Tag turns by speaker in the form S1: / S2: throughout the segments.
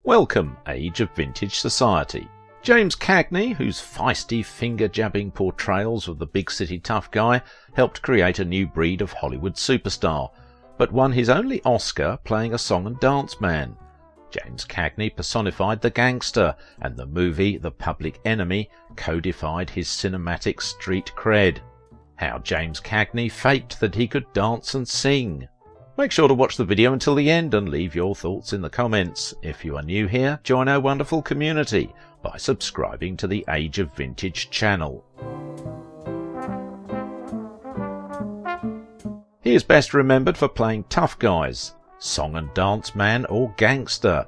S1: Welcome, age of vintage society. James Cagney, whose feisty, finger-jabbing portrayals of the big city tough guy helped create a new breed of Hollywood superstar, but won his only Oscar playing a song and dance man. James Cagney personified the gangster, and the movie The Public Enemy codified his cinematic street cred. How James Cagney faked that he could dance and sing. Make sure to watch the video until the end and leave your thoughts in the comments. If you are new here, join our wonderful community by subscribing to the Age of Vintage channel. He is best remembered for playing tough guys, song and dance man or gangster.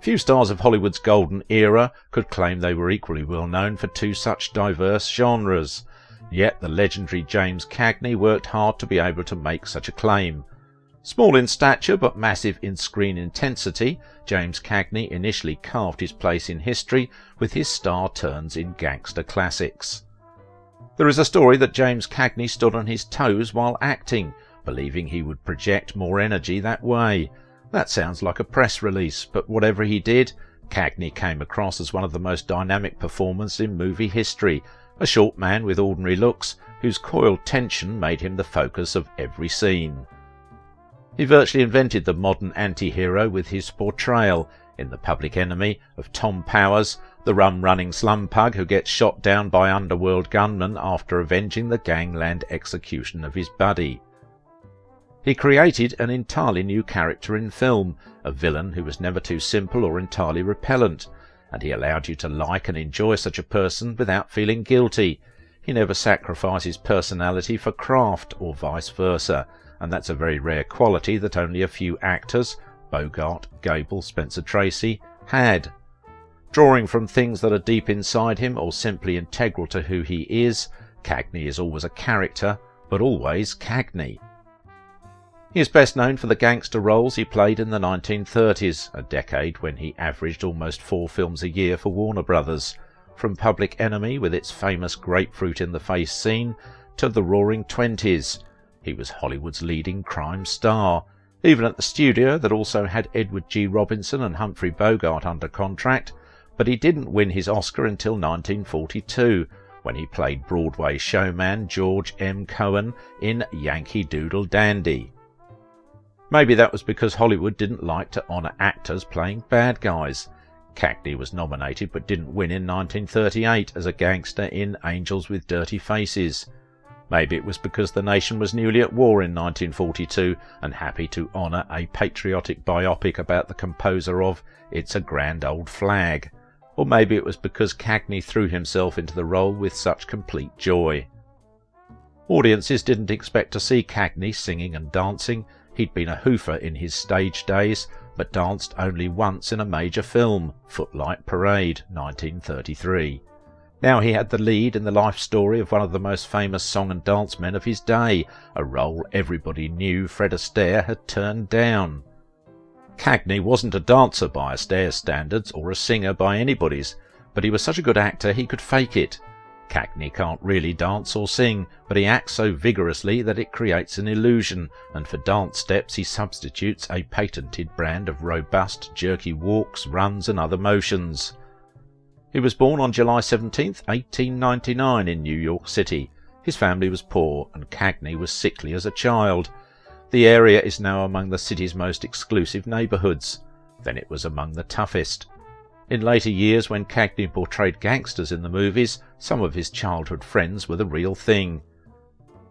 S1: Few stars of Hollywood's golden era could claim they were equally well known for two such diverse genres. Yet the legendary James Cagney worked hard to be able to make such a claim. Small in stature but massive in screen intensity, James Cagney initially carved his place in history with his star turns in gangster classics. There is a story that James Cagney stood on his toes while acting, believing he would project more energy that way. That sounds like a press release, but whatever he did, Cagney came across as one of the most dynamic performers in movie history, a short man with ordinary looks whose coiled tension made him the focus of every scene. He virtually invented the modern anti-hero with his portrayal, in The Public Enemy, of Tom Powers, the rum-running slum pug who gets shot down by underworld gunmen after avenging the gangland execution of his buddy. He created an entirely new character in film, a villain who was never too simple or entirely repellent, and he allowed you to like and enjoy such a person without feeling guilty. He never sacrificed his personality for craft or vice versa, and that's a very rare quality that only a few actors, Bogart, Gable, Spencer Tracy, had. Drawing from things that are deep inside him or simply integral to who he is, Cagney is always a character, but always Cagney. He is best known for the gangster roles he played in the 1930s, a decade when he averaged almost 4 films a year for Warner Brothers, from Public Enemy with its famous grapefruit-in-the-face scene to the Roaring Twenties. He was Hollywood's leading crime star, even at the studio that also had Edward G. Robinson and Humphrey Bogart under contract, but he didn't win his Oscar until 1942, when he played Broadway showman George M. Cohan in Yankee Doodle Dandy. Maybe that was because Hollywood didn't like to honour actors playing bad guys. Cagney was nominated but didn't win in 1938 as a gangster in Angels with Dirty Faces. Maybe it was because the nation was newly at war in 1942 and happy to honour a patriotic biopic about the composer of It's a Grand Old Flag. Or maybe it was because Cagney threw himself into the role with such complete joy. Audiences didn't expect to see Cagney singing and dancing. He'd been a hoofer in his stage days, but danced only once in a major film, Footlight Parade, 1933. Now he had the lead in the life story of one of the most famous song and dance men of his day, a role everybody knew Fred Astaire had turned down. Cagney wasn't a dancer by Astaire's standards or a singer by anybody's, but he was such a good actor he could fake it. Cagney can't really dance or sing, but he acts so vigorously that it creates an illusion, and for dance steps he substitutes a patented brand of robust, jerky walks, runs and other motions. He was born on July 17, 1899 in New York City. His family was poor and Cagney was sickly as a child. The area is now among the city's most exclusive neighbourhoods. Then it was among the toughest. In later years, when Cagney portrayed gangsters in the movies, some of his childhood friends were the real thing.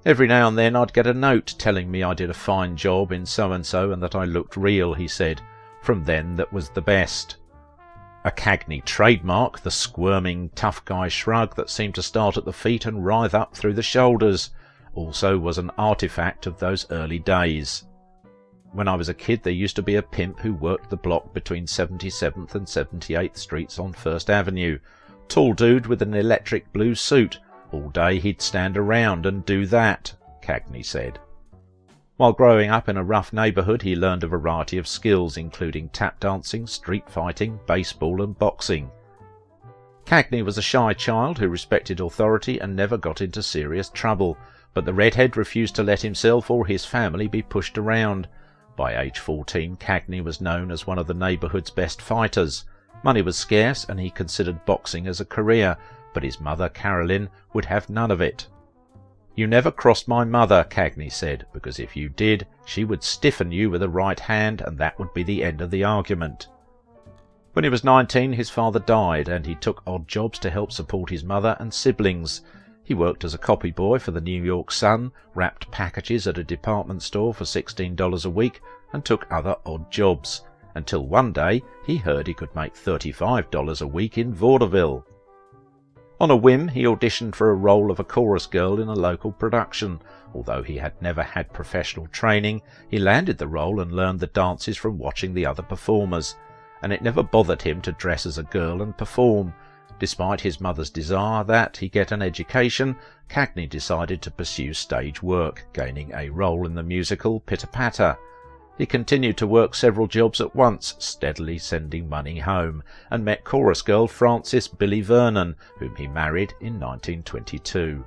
S1: Every now and then I'd get a note telling me I did a fine job in so-and-so and that I looked real, he said. From then that was the best. A Cagney trademark, the squirming, tough guy shrug that seemed to start at the feet and writhe up through the shoulders, also was an artifact of those early days. When I was a kid there used to be a pimp who worked the block between 77th and 78th Streets on First Avenue. Tall dude with an electric blue suit. All day he'd stand around and do that, Cagney said. While growing up in a rough neighbourhood, he learned a variety of skills, including tap dancing, street fighting, baseball and boxing. Cagney was a shy child who respected authority and never got into serious trouble, but the redhead refused to let himself or his family be pushed around. By age 14, Cagney was known as one of the neighbourhood's best fighters. Money was scarce and he considered boxing as a career, but his mother, Caroline, would have none of it. "You never crossed my mother," Cagney said, "because if you did, she would stiffen you with a right hand and that would be the end of the argument." When he was 19, his father died and he took odd jobs to help support his mother and siblings. He worked as a copy boy for the New York Sun, wrapped packages at a department store for $16 a week, and took other odd jobs, until one day he heard he could make $35 a week in vaudeville. On a whim, he auditioned for a role of a chorus girl in a local production. Although he had never had professional training, he landed the role and learned the dances from watching the other performers, and it never bothered him to dress as a girl and perform. Despite his mother's desire that he get an education, Cagney decided to pursue stage work, gaining a role in the musical Pitter Patter. He continued to work several jobs at once, steadily sending money home, and met chorus girl Frances "Billy" Vernon, whom he married in 1922.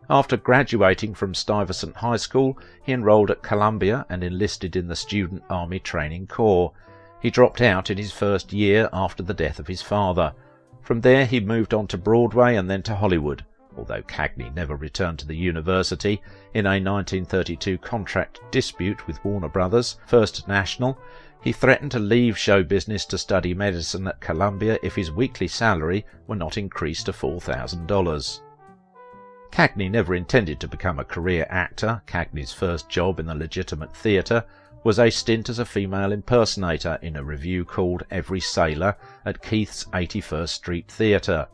S1: After graduating from Stuyvesant High School, he enrolled at Columbia and enlisted in the Student Army Training Corps. He dropped out in his first year after the death of his father. From there he moved on to Broadway and then to Hollywood. Although Cagney never returned to the university, in a 1932 contract dispute with Warner Brothers, First National, he threatened to leave show business to study medicine at Columbia if his weekly salary were not increased to $4,000. Cagney never intended to become a career actor. Cagney's first job in the legitimate theatre was a stint as a female impersonator in a revue called Every Sailor at Keith's 81st Street Theatre.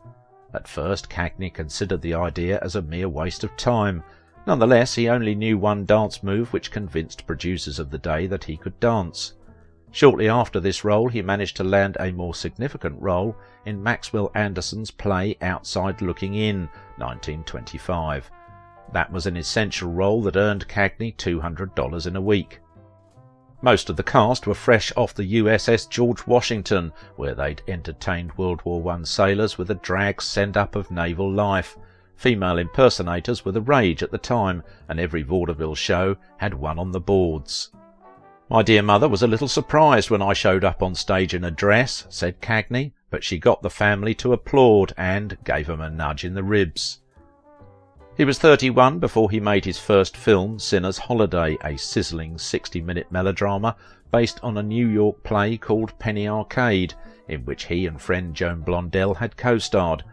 S1: At first, Cagney considered the idea as a mere waste of time. Nonetheless, he only knew one dance move which convinced producers of the day that he could dance. Shortly after this role, he managed to land a more significant role in Maxwell Anderson's play Outside Looking In, 1925. That was an essential role that earned Cagney $200 in a week. Most of the cast were fresh off the USS George Washington, where they'd entertained World War I sailors with a drag send-up of naval life. Female impersonators were the rage at the time, and every vaudeville show had one on the boards. "My dear mother was a little surprised when I showed up on stage in a dress," said Cagney, "but she got the family to applaud and gave 'em a nudge in the ribs." He was 31 before he made his first film, Sinner's Holiday, a sizzling 60-minute melodrama based on a New York play called Penny Arcade, in which he and friend Joan Blondell had co-starred.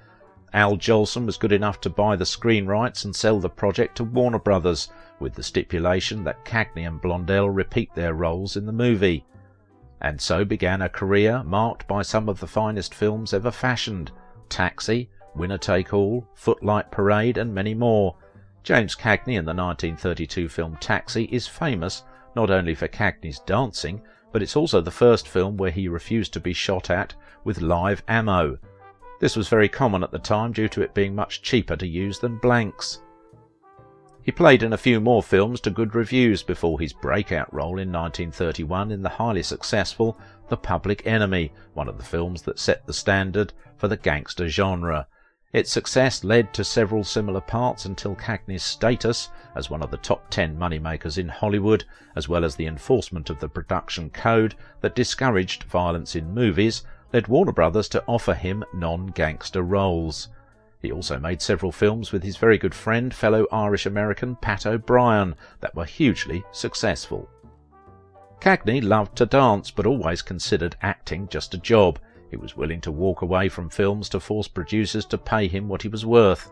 S1: Al Jolson was good enough to buy the screen rights and sell the project to Warner Brothers, with the stipulation that Cagney and Blondell repeat their roles in the movie. And so began a career marked by some of the finest films ever fashioned: Taxi, Winner Take All, Footlight Parade, and many more. James Cagney in the 1932 film Taxi is famous not only for Cagney's dancing, but it's also the first film where he refused to be shot at with live ammo. This was very common at the time due to it being much cheaper to use than blanks. He played in a few more films to good reviews before his breakout role in 1931 in the highly successful The Public Enemy, one of the films that set the standard for the gangster genre. Its success led to several similar parts until Cagney's status as one of the top 10 moneymakers in Hollywood, as well as the enforcement of the production code that discouraged violence in movies, led Warner Brothers to offer him non-gangster roles. He also made several films with his very good friend, fellow Irish-American Pat O'Brien, that were hugely successful. Cagney loved to dance, but always considered acting just a job. He was willing to walk away from films to force producers to pay him what he was worth.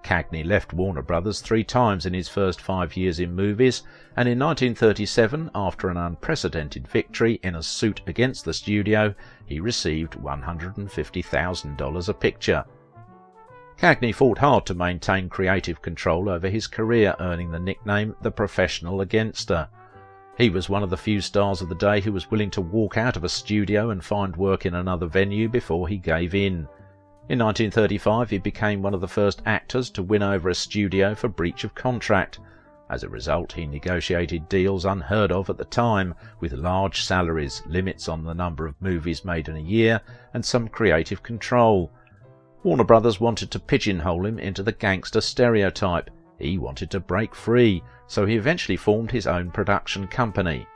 S1: Cagney left Warner Brothers 3 times in his first 5 years in movies, and in 1937, after an unprecedented victory in a suit against the studio, he received $150,000 a picture. Cagney fought hard to maintain creative control over his career, earning the nickname The Professional Againster. He was one of the few stars of the day who was willing to walk out of a studio and find work in another venue before he gave in. In 1935 he became one of the first actors to win over a studio for breach of contract. As a result, he negotiated deals unheard of at the time, with large salaries, limits on the number of movies made in a year, and some creative control. Warner Brothers wanted to pigeonhole him into the gangster stereotype. He wanted to break free, so he eventually formed his own production company.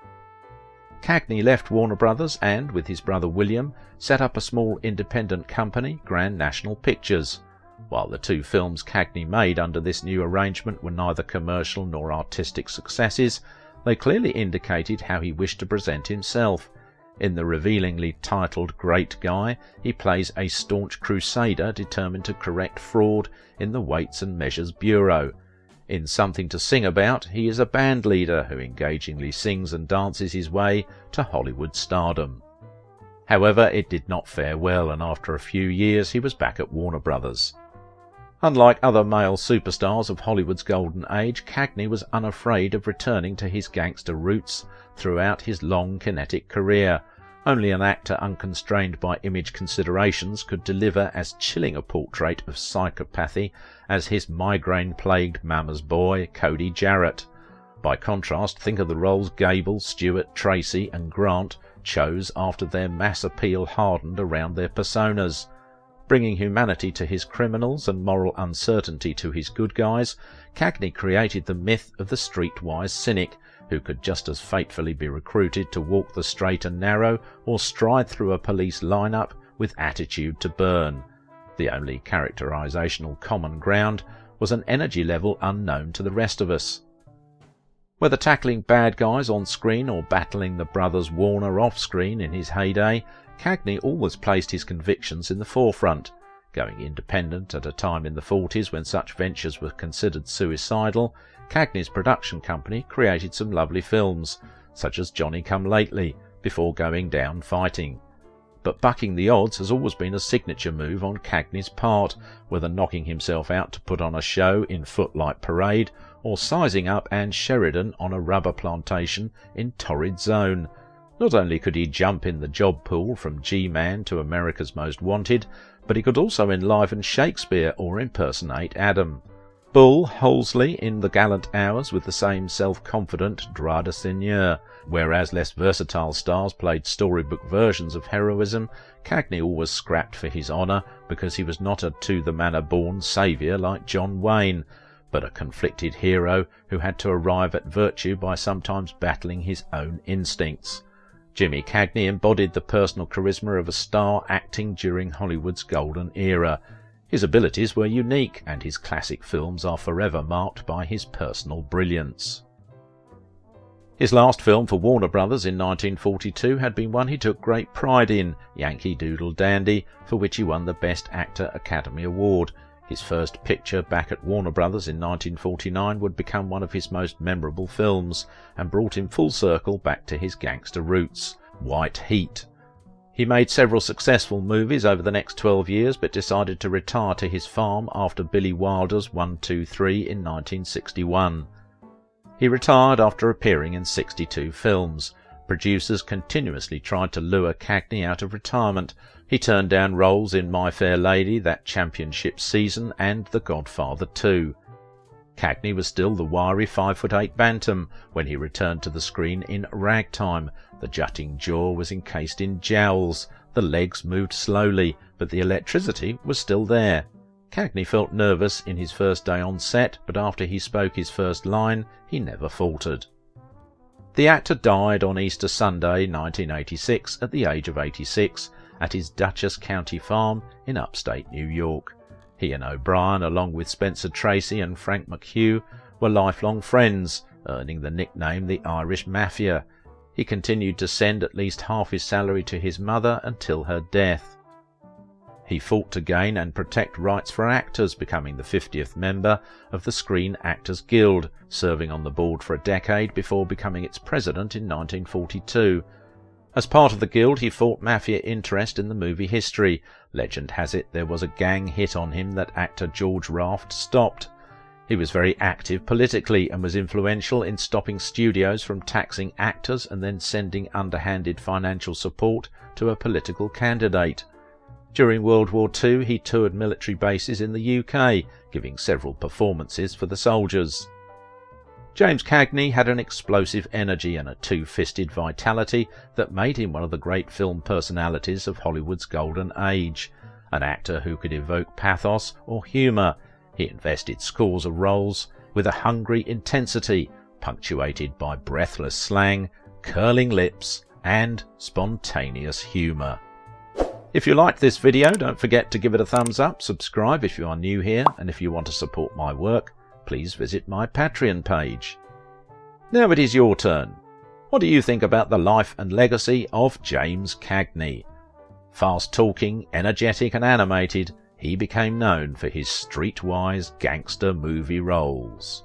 S1: Cagney left Warner Brothers and, with his brother William, set up a small independent company, Grand National Pictures. While the two films Cagney made under this new arrangement were neither commercial nor artistic successes, they clearly indicated how he wished to present himself. In the revealingly titled Great Guy, he plays a staunch crusader determined to correct fraud in the Weights and Measures Bureau. In Something to Sing About, he is a band leader who engagingly sings and dances his way to Hollywood stardom. However, it did not fare well, and after a few years he was back at Warner Brothers. Unlike other male superstars of Hollywood's golden age, Cagney was unafraid of returning to his gangster roots throughout his long kinetic career. Only an actor unconstrained by image considerations could deliver as chilling a portrait of psychopathy as his migraine-plagued mama's boy, Cody Jarrett. By contrast, think of the roles Gable, Stewart, Tracy and Grant chose after their mass appeal hardened around their personas. Bringing humanity to his criminals and moral uncertainty to his good guys, Cagney created the myth of the streetwise cynic, who could just as fatefully be recruited to walk the straight and narrow or stride through a police lineup with attitude to burn. The only characterizational common ground was an energy level unknown to the rest of us. Whether tackling bad guys on screen or battling the brothers Warner off-screen in his heyday, Cagney always placed his convictions in the forefront. Going independent at a time in the 40s when such ventures were considered suicidal, Cagney's production company created some lovely films, such as Johnny Come Lately, before going down fighting. But bucking the odds has always been a signature move on Cagney's part, whether knocking himself out to put on a show in Footlight Parade, or sizing up Anne Sheridan on a rubber plantation in Torrid Zone. Not only could he jump in the job pool from G-Man to America's Most Wanted, but he could also enliven Shakespeare or impersonate Adam. Bull Hollesley in The Gallant Hours with the same self-confident droit de seigneur. Whereas less versatile stars played storybook versions of heroism, Cagney always scrapped for his honour because he was not a to-the-manor-born saviour like John Wayne, but a conflicted hero who had to arrive at virtue by sometimes battling his own instincts. Jimmy Cagney embodied the personal charisma of a star acting during Hollywood's golden era. His abilities were unique, and his classic films are forever marked by his personal brilliance. His last film for Warner Brothers in 1942 had been one he took great pride in, Yankee Doodle Dandy, for which he won the Best Actor Academy Award. His first picture back at Warner Brothers in 1949 would become one of his most memorable films, and brought him full circle back to his gangster roots, White Heat. He made several successful movies over the next 12 years, but decided to retire to his farm after Billy Wilder's 1-2-3 in 1961. He retired after appearing in 62 films. Producers continuously tried to lure Cagney out of retirement. He turned down roles in My Fair Lady that championship season and The Godfather 2. Cagney was still the wiry 5'8" bantam when he returned to the screen in Ragtime. The jutting jaw was encased in jowls, the legs moved slowly, but the electricity was still there. Cagney felt nervous in his first day on set, but after he spoke his first line, he never faltered. The actor died on Easter Sunday 1986 at the age of 86 at his Dutchess County farm in upstate New York. He and O'Brien, along with Spencer Tracy and Frank McHugh, were lifelong friends, earning the nickname the Irish Mafia. He continued to send at least half his salary to his mother until her death. He fought to gain and protect rights for actors, becoming the 50th member of the Screen Actors Guild, serving on the board for a decade before becoming its president in 1942. As part of the guild, he fought mafia interest in the movie history. Legend has it there was a gang hit on him that actor George Raft stopped. He was very active politically and was influential in stopping studios from taxing actors and then sending underhanded financial support to a political candidate. During World War II, he toured military bases in the UK, giving several performances for the soldiers. James Cagney had an explosive energy and a two-fisted vitality that made him one of the great film personalities of Hollywood's golden age. An actor who could evoke pathos or humour, he invested scores of roles with a hungry intensity, punctuated by breathless slang, curling lips, and spontaneous humour. If you liked this video, don't forget to give it a thumbs up, subscribe if you are new here, and if you want to support my work, please visit my Patreon page. Now it is your turn. What do you think about the life and legacy of James Cagney? Fast-talking, energetic and animated, he became known for his streetwise gangster movie roles.